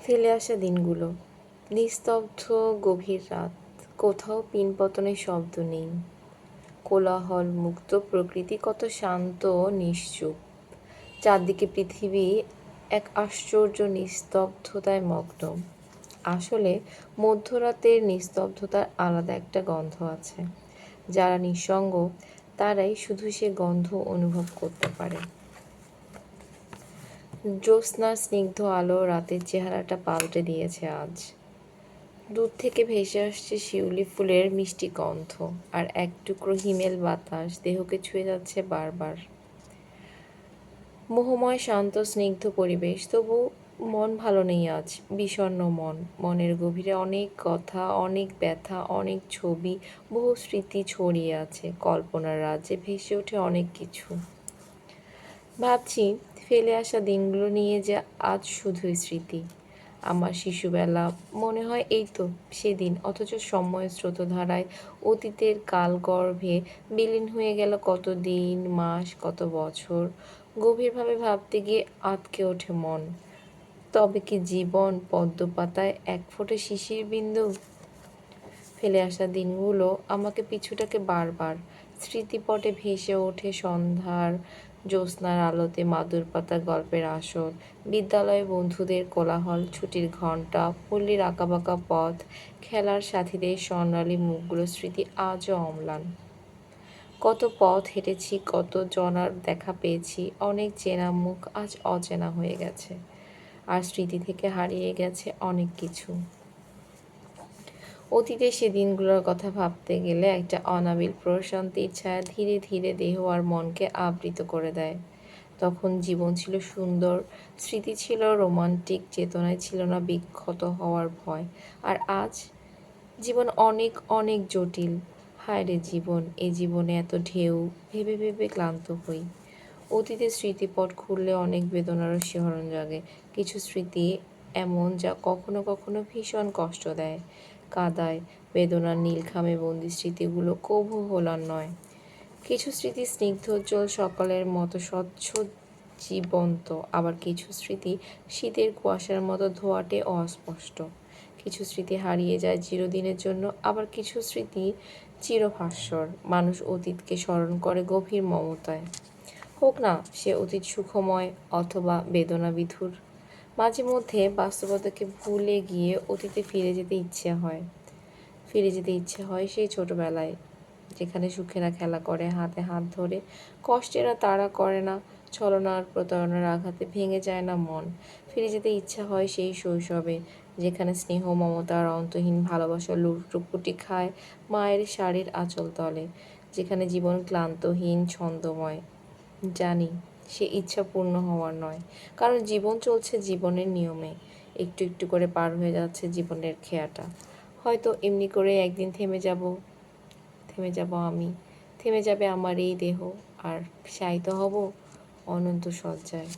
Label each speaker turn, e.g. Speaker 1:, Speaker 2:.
Speaker 1: ফেলে আসা দিনগুলো, নিস্তব্ধ গভীর রাত, কোথাও পিনপতনের শব্দ নেই, কোলাহল মুক্ত প্রকৃতি কত শান্ত নিশ্চুপ। চারদিকে পৃথিবী এক আশ্চর্য নিস্তব্ধতায় মগ্ন। আসলে মধ্যরাতের নিস্তব্ধতার আলাদা একটা গন্ধ আছে। যারা নিঃসঙ্গ তারাই শুধু সে গন্ধ অনুভব করতে পারে। জ্যোৎস্নার স্নিগ্ধ আলো রাতের চেহারাটা পাল্টে দিয়েছে আজ। দূর থেকে ভেসে আসছে শিউলি ফুলের মিষ্টি গন্ধ, আর এক টুকরো হিমেল বাতাস দেহকে ছুঁয়ে যাচ্ছে বারবার। মোহময় শান্ত স্নিগ্ধ পরিবেশ, তবু মন ভালো নেই আজ। বিষণ্ণ মন, মনের গভীরে অনেক কথা, অনেক ব্যথা, অনেক ছবি, বহু স্মৃতি ছড়িয়ে আছে। কল্পনার রাজ্যে ভেসে ওঠে অনেক কিছু। ভাবছি ফেলে আসা দিনগুলো নিয়ে যে আজ শুধুই স্মৃতি। আমার শিশুবেলা মনে হয় এই তো সেদিন, অথচ সময়ের স্রোতধারায় অতীতের কালগর্ভে বিলীন হয়ে গেল কত দিন, মাস, কত বছর। গভীরভাবে ভাবতে গিয়ে আঁতকে ওঠে মন। তবে কি জীবন পদ্মপাতায় এক ফোঁটা শিশির বিন্দু? ফেলে আসা দিনগুলো আমাকে পিছুটাকে বারবার। স্মৃতিপটে ভেসে ওঠে সন্ধ্যার জ্যোৎস্নার আলোতে মাদুর পাতা গল্পের আসর, বিদ্যালয়ে বন্ধুদের কোলাহল, ছুটির ঘণ্টা, পল্লীর আঁকাবাঁকা পথ, খেলার সাথীদের স্বর্ণালী মুখগুলো স্মৃতি আজও অম্লান। কত পথ হেঁটেছি, কত জনার দেখা পেয়েছি, অনেক চেনা মুখ আজ অচেনা হয়ে গেছে, আর স্মৃতি থেকে হারিয়ে গেছে অনেক কিছু। অতীতে সে দিনগুলোর কথা ভাবতে গেলে একটা অনাবিল প্রশান্তির ছায়া ধীরে ধীরে দেহ আর মনকে আবৃত করে দেয়। তখন জীবন ছিল সুন্দর, স্মৃতি ছিল রোমান্টিক, চেতনায় ছিল না বিক্ষত হওয়ার ভয়। আর আজ জীবন অনেক অনেক জটিল। হায় রে জীবন, এই জীবনে এত ঢেউ, ভেবে ভেবে ক্লান্ত হই। অতীতের স্মৃতিপট খুললে অনেক বেদনারও শিহরণ জাগে। কিছু স্মৃতি এমন যা কখনো কখনো ভীষণ কষ্ট দেয়, কাঁদায়। বেদনার নীলখামে বন্দি স্মৃতিগুলো কভু ভোলার নয়। কিছু স্মৃতি স্নিগ্ধোজ্জ্বল সকালের মতো স্বচ্ছ জীবন্ত, আবার কিছু স্মৃতি শীতের কুয়াশার মতো ধোঁয়াটে ও অস্পষ্ট। কিছু স্মৃতি হারিয়ে যায় চিরদিনের জন্য, আবার কিছু স্মৃতি চিরভাস্বর। মানুষ অতীতকে স্মরণ করে গভীর মমতায়, হোক না সে অতীত সুখময় অথবা বেদনাবিধুর। মাঝে মধ্যে বাস্তবতাকে ভুলে গিয়ে অতীতে ফিরে যেতে ইচ্ছে হয় সেই ছোটবেলায়, যেখানে সুখেরা খেলা করে হাতে হাত ধরে, কষ্টেরা তাড়া করে না, ছলনার প্রতারণার আঘাতে ভেঙে যায় না মন। ফিরে যেতে ইচ্ছা হয় সেই শৈশবে, যেখানে স্নেহ মমতা আর অন্তহীন ভালোবাসা লুটোপুটি খায় মায়ের শাড়ির আঁচল তলে, যেখানে জীবন ক্লান্তহীন ছন্দময়। জানি সে ইচ্ছা পূর্ণ হওয়ার নয়, কারণ জীবন চলছে জীবনের নিয়মে, একটু একটু করে পার হয়ে যাচ্ছে জীবনের খেয়াটা। হয়তো এমনি করে একদিন থেমে যাব আমি, থেমে যাবে আমার এই দেহ, আর শায়িত হব অনন্ত শয্যায়।